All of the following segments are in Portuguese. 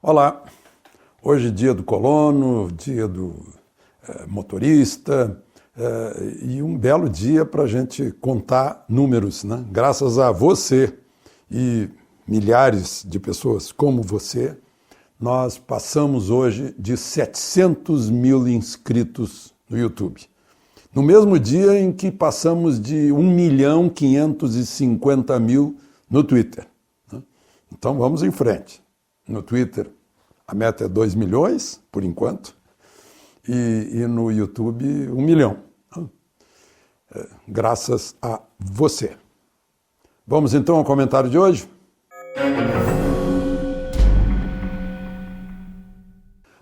Olá, hoje é dia do colono, dia do motorista e um belo dia para a gente contar números, né? Graças a você e milhares de pessoas como você, nós passamos hoje de 700 mil inscritos no YouTube. No mesmo dia em que passamos de 1.550.000 no Twitter. Então vamos em frente. No Twitter a meta é 2 milhões, por enquanto, e no YouTube 1 milhão. Graças a você. Vamos então ao comentário de hoje?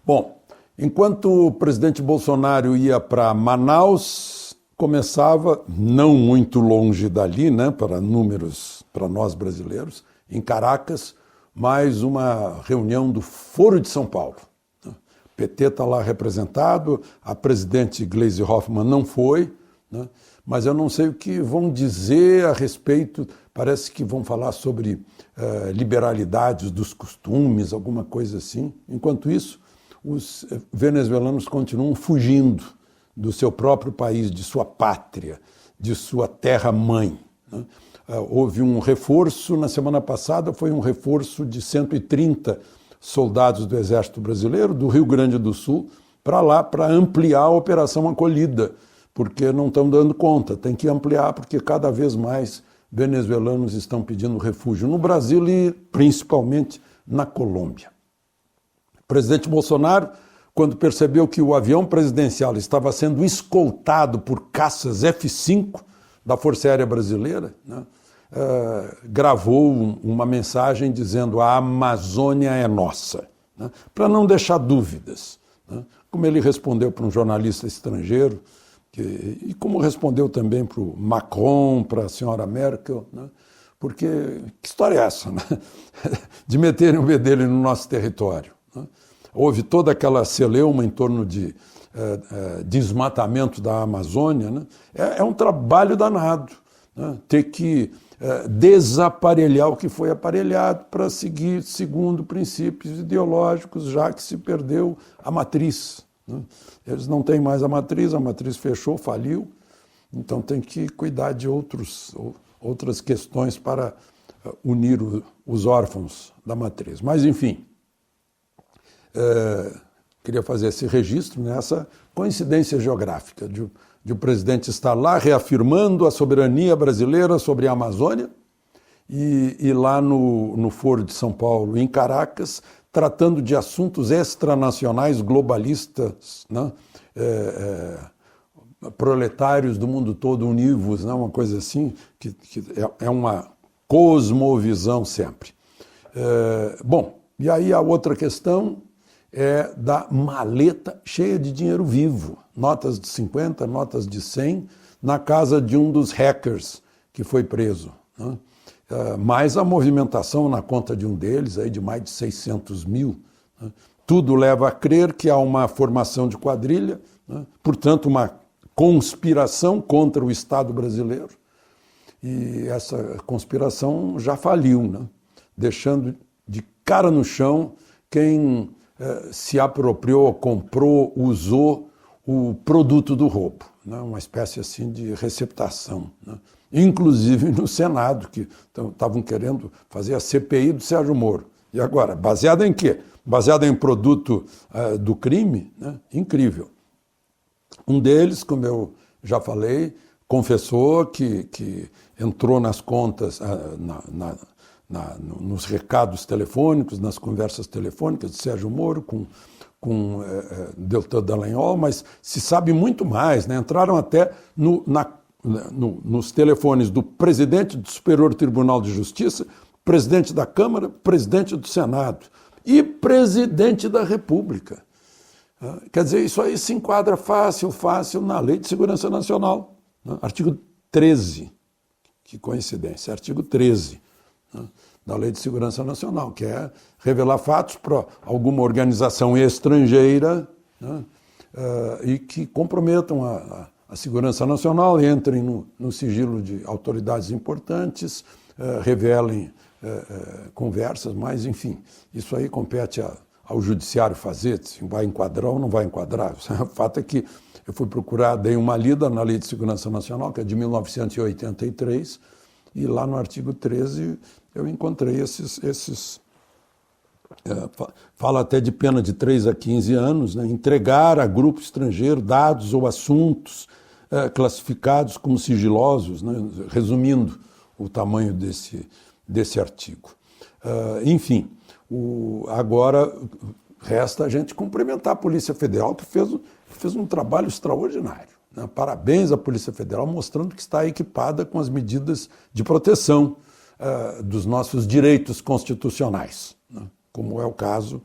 Bom, enquanto o presidente Bolsonaro ia para Manaus, começava, não muito longe dali, né, para números, para nós brasileiros, em Caracas, mais uma reunião do Foro de São Paulo. O PT está lá representado, a presidente Gleisi Hoffmann não foi, né? Mas eu não sei o que vão dizer a respeito, parece que vão falar sobre liberalidades dos costumes, alguma coisa assim. Enquanto isso, os venezuelanos continuam fugindo do seu próprio país, de sua pátria, de sua terra-mãe, né? Houve um reforço, na semana passada foi um reforço de 130 soldados do Exército Brasileiro, do Rio Grande do Sul, para lá, para ampliar a Operação Acolhida, porque não estão dando conta, tem que ampliar, porque cada vez mais venezuelanos estão pedindo refúgio no Brasil e principalmente na Colômbia. O presidente Bolsonaro, quando percebeu que o avião presidencial estava sendo escoltado por caças F-5 da Força Aérea Brasileira, né, gravou uma mensagem dizendo: a Amazônia é nossa, né, para não deixar dúvidas. Né, como ele respondeu para um jornalista estrangeiro, e como respondeu também para o Macron, para a senhora Merkel, né, porque que história é essa, né, de meterem o bedelho no nosso território? Né? Houve toda aquela celeuma em torno de desmatamento da Amazônia, né? É um trabalho danado, né? Ter que desaparelhar o que foi aparelhado para seguir segundo princípios ideológicos, já que se perdeu a matriz, né? Eles não têm mais a matriz fechou, faliu, então tem que cuidar de outras questões para unir os órfãos da matriz. Mas, enfim, queria fazer esse registro nessa coincidência geográfica de o presidente estar lá reafirmando a soberania brasileira sobre a Amazônia e lá no Foro de São Paulo, em Caracas, tratando de assuntos extranacionais globalistas, né? Proletários do mundo todo univos, né? Uma coisa assim, que é uma cosmovisão sempre. Bom, e aí a outra questão é da maleta cheia de dinheiro vivo, notas de 50, notas de 100, na casa de um dos hackers que foi preso, né? Mais a movimentação na conta de um deles, aí de mais de 600 mil. Né? Tudo leva a crer que há uma formação de quadrilha, né? Portanto, uma conspiração contra o Estado brasileiro. E essa conspiração já faliu, né? Deixando de cara no chão quem se apropriou, comprou, usou o produto do roubo, né? Uma espécie assim de receptação, né? Inclusive no Senado, que estavam querendo fazer a CPI do Sérgio Moro. E agora, baseada em quê? Baseada em produto do crime? Né? Incrível. Um deles, como eu já falei, confessou que entrou nas contas, nos recados telefônicos, nas conversas telefônicas de Sérgio Moro com Deltan Dallagnol, mas se sabe muito mais, né? Entraram até nos telefones do presidente do Superior Tribunal de Justiça, presidente da Câmara, presidente do Senado e presidente da República. Quer dizer, isso aí se enquadra fácil na Lei de Segurança Nacional, né? Artigo 13, que coincidência, artigo 13, né, da Lei de Segurança Nacional, que é revelar fatos para alguma organização estrangeira, né, e que comprometam a segurança nacional, entrem no sigilo de autoridades importantes, revelem conversas, mas, enfim, isso aí compete ao judiciário fazer, se vai enquadrar ou não vai enquadrar. O fato é que eu fui procurar, dei uma lida na Lei de Segurança Nacional, que é de 1983, e lá no artigo 13 eu encontrei fala até de pena de 3 a 15 anos, né, entregar a grupo estrangeiro dados ou assuntos classificados como sigilosos, né, resumindo o tamanho desse artigo. Enfim, agora resta a gente cumprimentar a Polícia Federal, que fez um trabalho extraordinário. Né? Parabéns à Polícia Federal, mostrando que está equipada com as medidas de proteção dos nossos direitos constitucionais, né? Como é o caso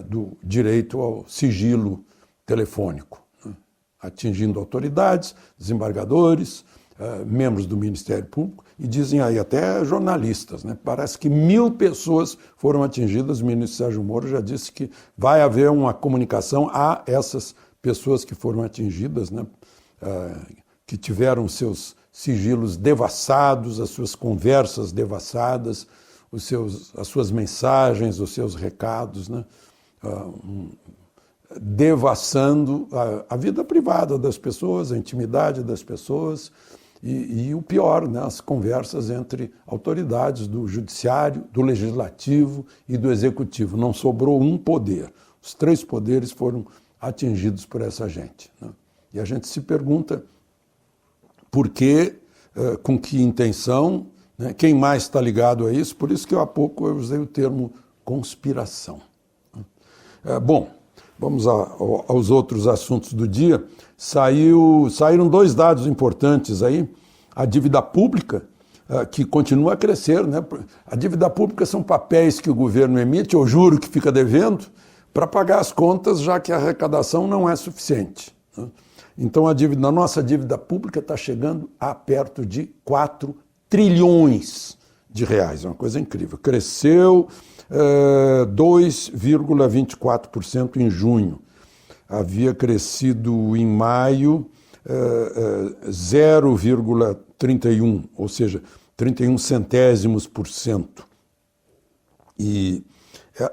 do direito ao sigilo telefônico, né? Atingindo autoridades, desembargadores, membros do Ministério Público, e dizem aí até jornalistas, né? Parece que 1000 pessoas foram atingidas. O ministro Sérgio Moro já disse que vai haver uma comunicação a essas pessoas que foram atingidas, né? Que tiveram seus sigilos devassados, as suas conversas devassadas, as suas mensagens, os seus recados, né? Devassando a vida privada das pessoas, a intimidade das pessoas e o pior, né? As conversas entre autoridades do judiciário, do legislativo e do executivo. Não sobrou um poder. Os 3 poderes foram atingidos por essa gente, né? E a gente se pergunta por que, com que intenção, né? Quem mais está ligado a isso? Por isso que há pouco eu usei o termo conspiração. Bom, vamos aos outros assuntos do dia. Saíram 2 dados importantes aí. A dívida pública, que continua a crescer, né? A dívida pública são papéis que o governo emite, ou juro que fica devendo, para pagar as contas, já que a arrecadação não é suficiente, né? Então a nossa dívida pública está chegando a perto de 4 trilhões de reais. É uma coisa incrível. Cresceu 2,24% em junho. Havia crescido em maio 0,31%, ou seja, 31 centésimos por cento. E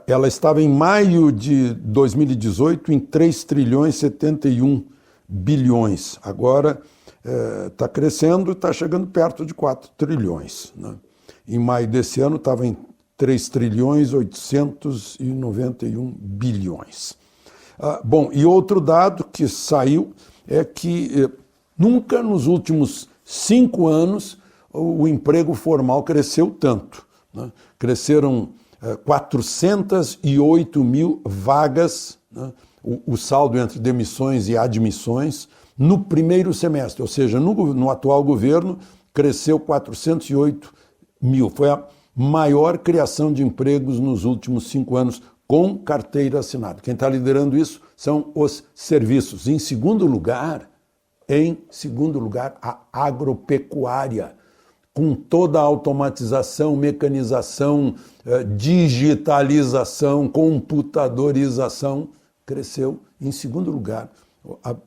ela estava em maio de 2018 em 3 trilhões 71 bilhões. Agora está crescendo e está chegando perto de 4 trilhões. Né? Em maio desse ano estava em 3 trilhões 891 bilhões. Bom, e outro dado que saiu é que nunca nos últimos 5 anos o emprego formal cresceu tanto, né? Cresceram 408 mil vagas, né? O saldo entre demissões e admissões no primeiro semestre, ou seja, no atual governo cresceu 408 mil. Foi a maior criação de empregos nos últimos 5 anos com carteira assinada. Quem está liderando isso são os serviços. Em segundo lugar, a agropecuária, com toda a automatização, mecanização, digitalização, computadorização, cresceu em segundo lugar,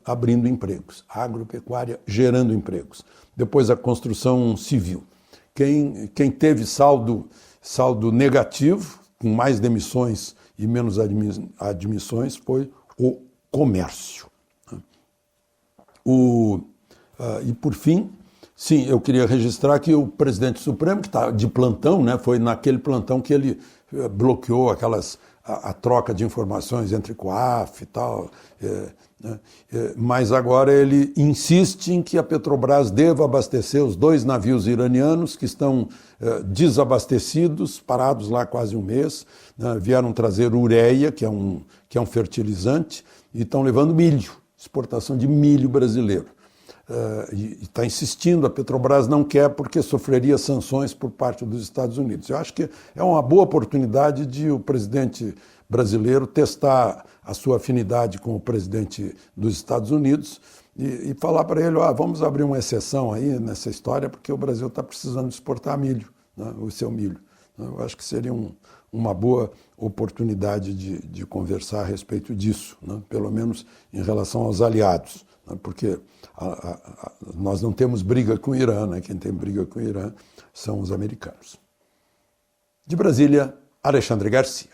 abrindo empregos. A agropecuária gerando empregos. Depois a construção civil. Quem teve saldo negativo, com mais demissões e menos admissões, foi o comércio. E por fim, sim, eu queria registrar que o presidente Supremo, que está de plantão, né, foi naquele plantão que ele bloqueou a troca de informações entre COAF e tal, né, mas agora ele insiste em que a Petrobras deva abastecer os 2 navios iranianos que estão desabastecidos, parados lá quase um mês, né, vieram trazer ureia, que é um fertilizante, e estão levando milho, exportação de milho brasileiro. E está insistindo, a Petrobras não quer porque sofreria sanções por parte dos Estados Unidos. Eu acho que é uma boa oportunidade de o presidente brasileiro testar a sua afinidade com o presidente dos Estados Unidos e falar para ele, vamos abrir uma exceção aí nessa história porque o Brasil está precisando exportar milho, né, o seu milho. Eu acho que seria uma boa oportunidade de conversar a respeito disso, né, pelo menos em relação aos aliados. Porque nós não temos briga com o Irã, né? Quem tem briga com o Irã são os americanos. De Brasília, Alexandre Garcia.